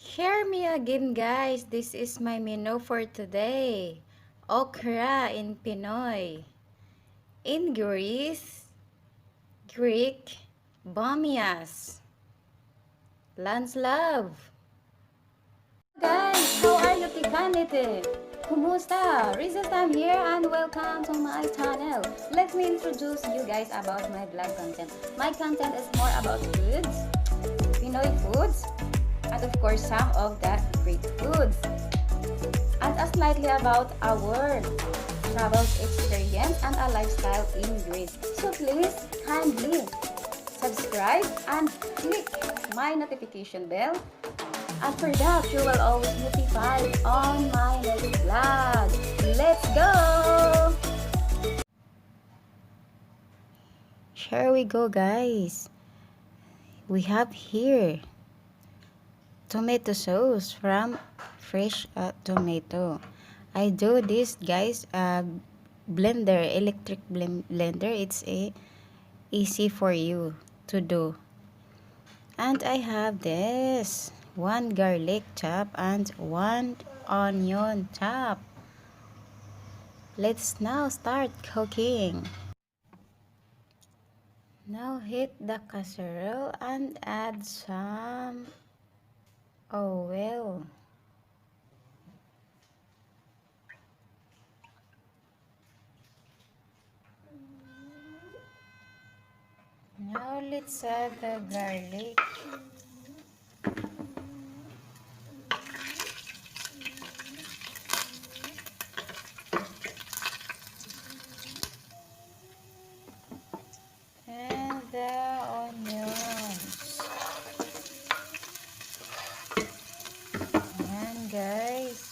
Hear me again, guys. This is my menu for today. Okra in Pinoy. In Greek, Bamias. Lance love. Guys, how are you tikanite? Kumusta? Recess time here and welcome to my channel. Let me introduce you guys about my vlog content. My content is more about foods, Pinoy foods, and of course some of the Greek foods. And slightly about our travel experience and a lifestyle in Greece. So please kindly subscribe and click my notification bell. And for that, you will always notified on my next vlog. Let's go! Here we go, guys. We have here tomato sauce from fresh tomato. I do this, guys, blender, electric blender. It's easy for you to do. And I have this one garlic chop and one onion chop. Let's now start cooking. Now heat the casserole and add some oil. Now let's add the garlic. And the onions. And guys,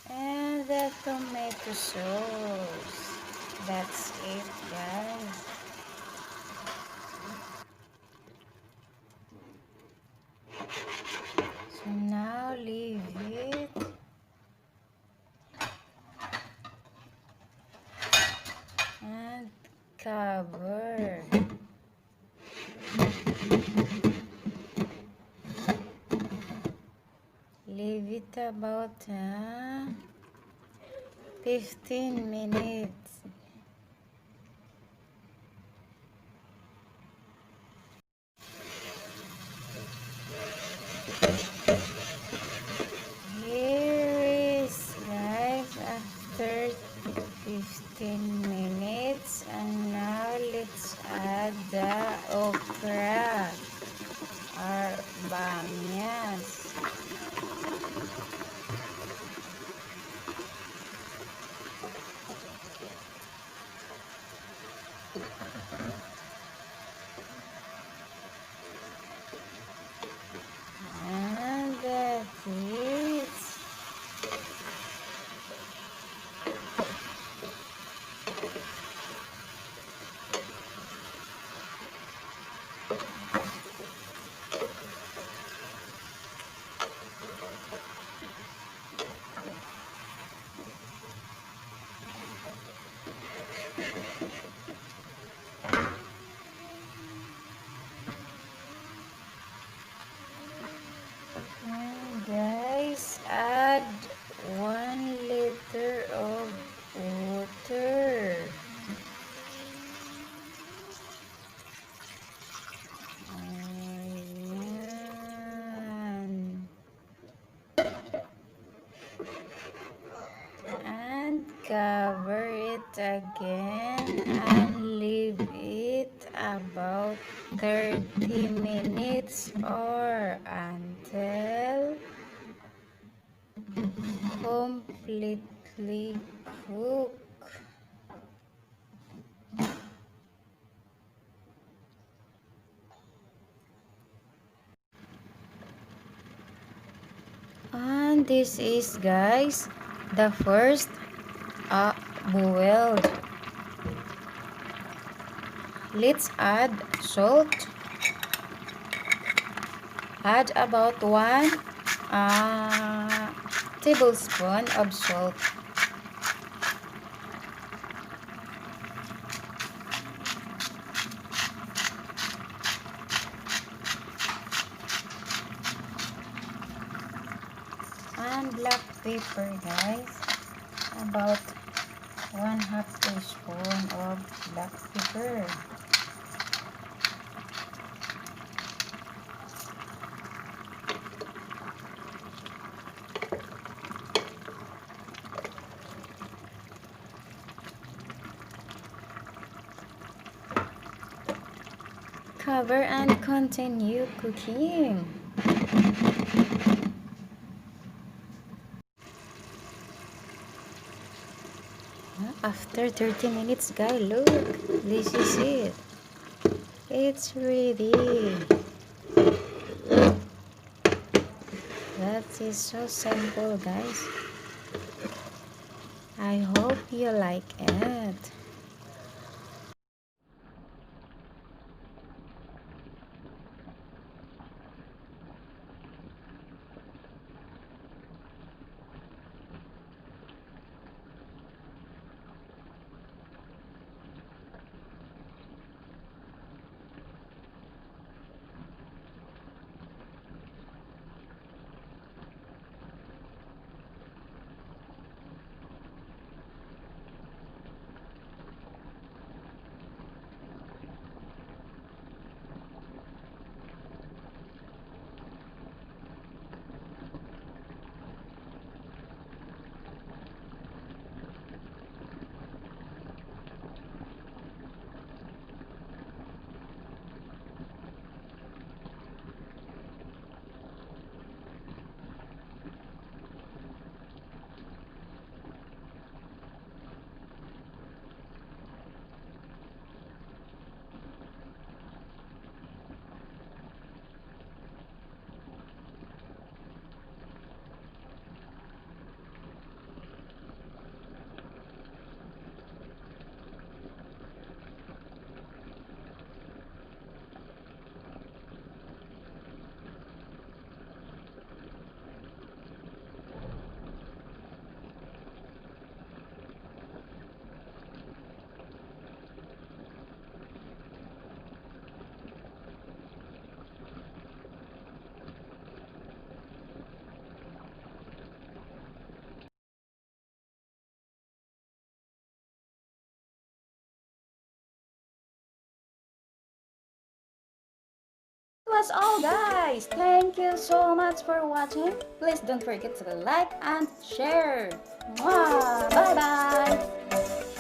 and the tomato sauce. That's it, guys. So now leave it and cover. Leave it about 15 minutes. Here is, guys, after 15 minutes, and now let's add the okra or bamias. And that's it. And guys, add 1 liter of water. Ayan. And cover it again and leave it about 30 minutes or until completely cooked. And this is, guys, the first boiled Let's add salt. Add about 1 tablespoon of salt. And black pepper, guys. About 1/2 teaspoon of black pepper. Cover and continue cooking. After 30 minutes, guys, look, this is it. It's ready. That is so simple, guys. I hope you like it. That's all, guys. Thank you so much for watching. Please don't forget to like and share. Mwah!